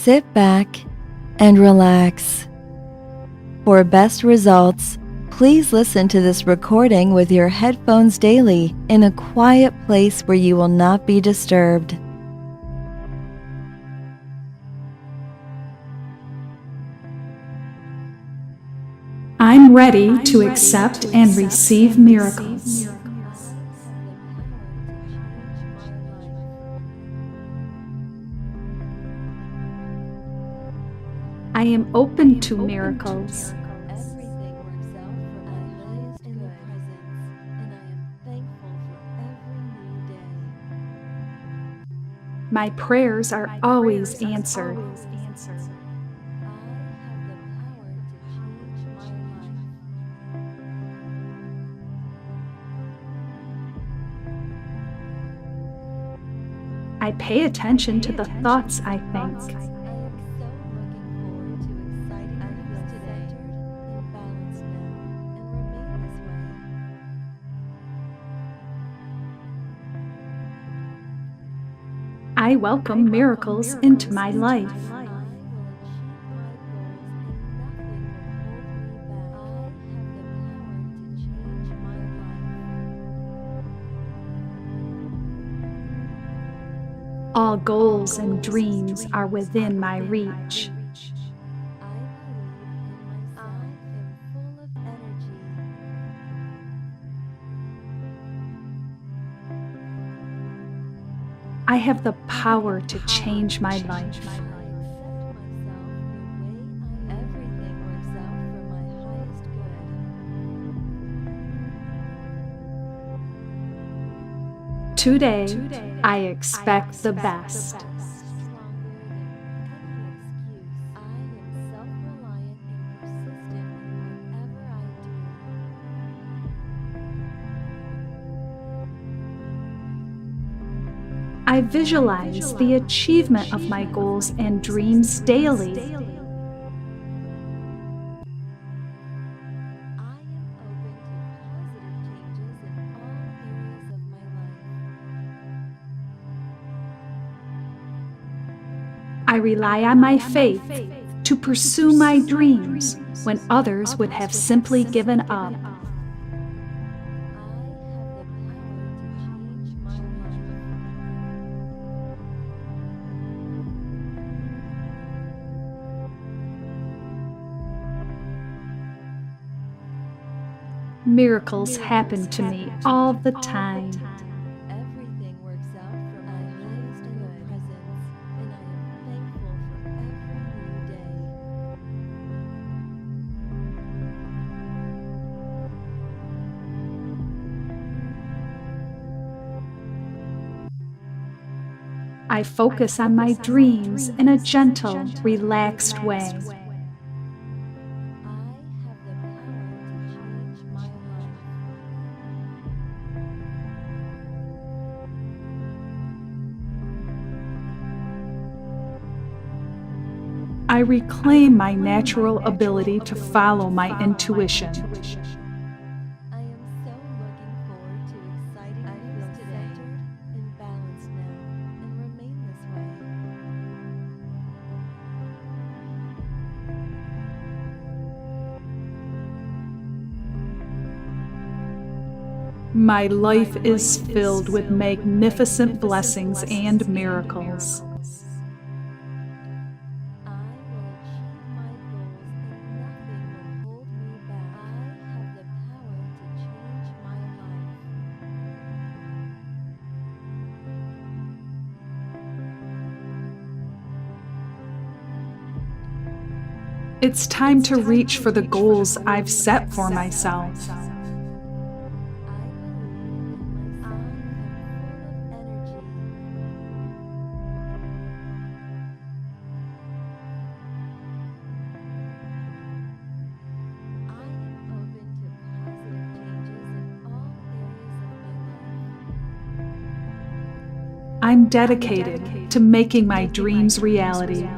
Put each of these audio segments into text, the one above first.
Sit back and relax. For best results, please listen to this recording with your headphones daily in a quiet place where you will not be disturbed. I'm ready to accept and receive miracles. I am open to miracles. Everything works out for my highest good in the presence, and I am thankful for every new day. My prayers are always answered. I have the power to change my life. I pay attention to the thoughts I think. I am so looking forward to exciting news today. And balanced now, and remain this way. I welcome miracles into my life. I will achieve my goals and nothing will hold me back. I have the power to change my life. All goals and dreams are within my reach. I am full of energy. I have the power to change my life. I accept myself the way I am. Everything works out for my highest good. Today, I expect the best. Stronger than any excuse. I am self-reliant and persistent in whatever I do. I visualize the achievement of my goals and dreams daily. I am open to positive changes in all areas of my life. I rely on my faith to pursue my dreams when others would have simply given up. I have the power to change my life. Miracles happen to me all the time. Everything works out for my highest good presence, and I am thankful for every new day. I focus on my dreams in a gentle, relaxed way. I have the power to change my life. I reclaim my natural ability to follow my intuition. I am so looking forward to exciting news today. And balanced now, and remain this way. My life is filled with magnificent blessings and miracles. It's time to reach for the goals I've set for myself. I'm dedicated to making my dreams reality.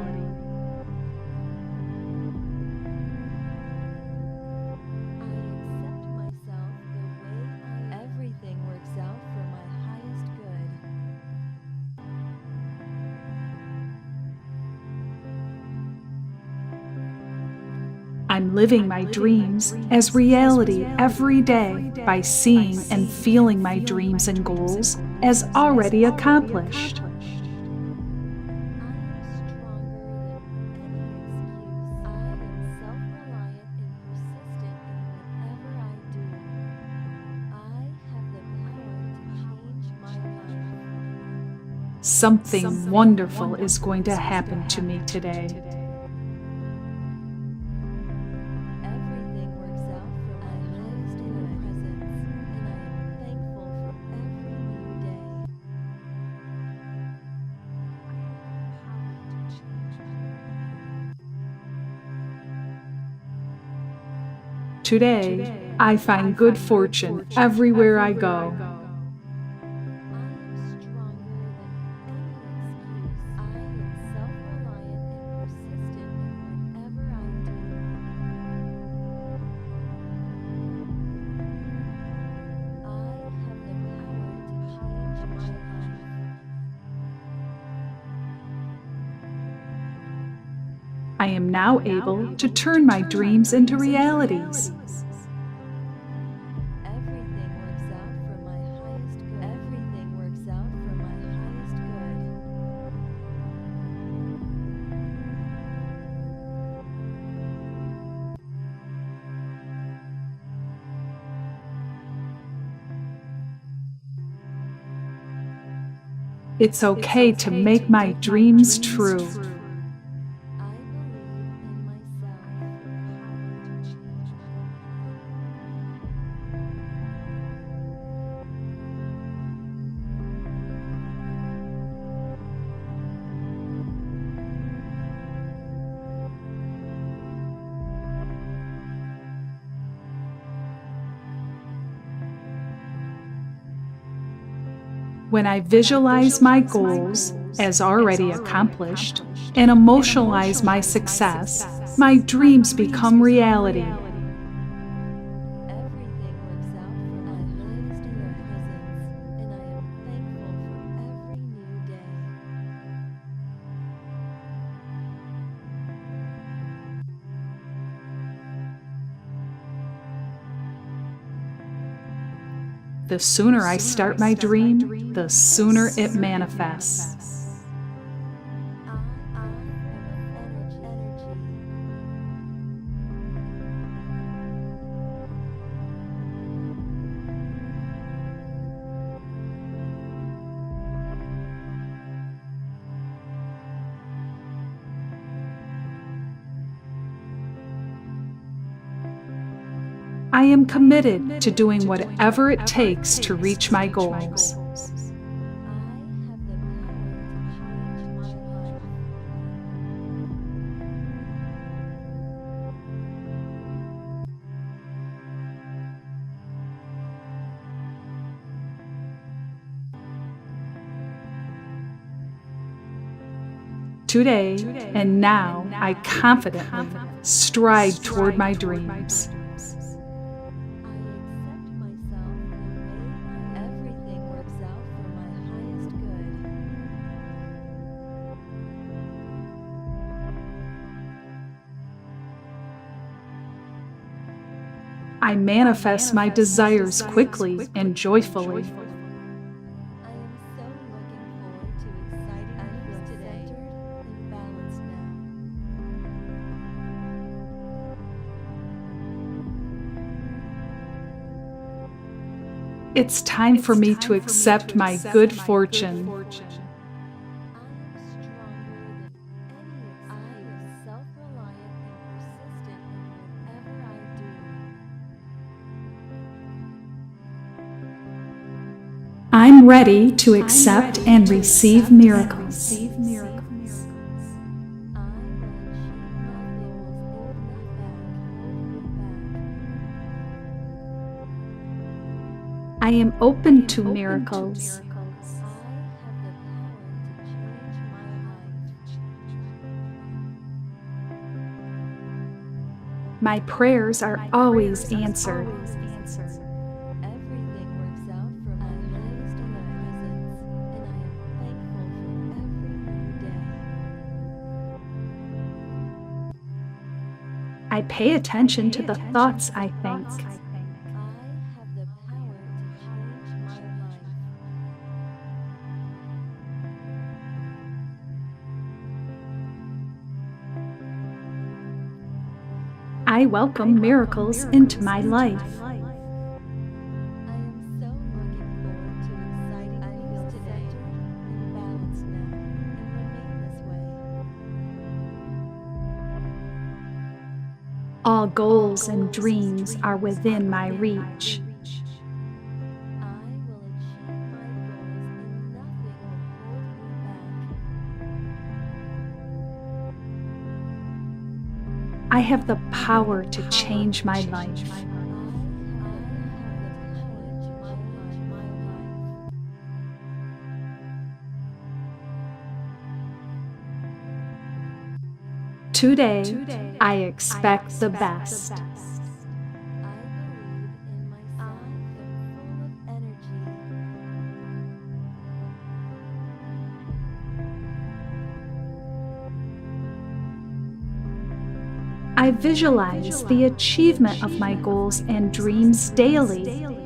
I'm living my dreams as reality every day by seeing and feeling my dreams and goals as already accomplished. Something wonderful is going to happen to me today. Today, I find good fortune everywhere I go. I am now able to turn my dreams into realities. It's okay to make my dreams true. When I visualize my goals as already accomplished and emotionalize my success, my dreams become reality. The sooner I start my dream, the sooner it manifests. I am committed to doing whatever it takes to reach my goals. Today and now, I confidently stride toward my dreams. I manifest my desires quickly and joyfully. It's time for me to accept my good fortune. I'm ready to accept and receive miracles. I am open to miracles. My prayers are always answered. I pay attention to the thoughts I think. I welcome miracles into my life. All goals and dreams are within my reach. I have the power to change my life. Today, I expect the best. I visualize the achievement of my goals and dreams daily.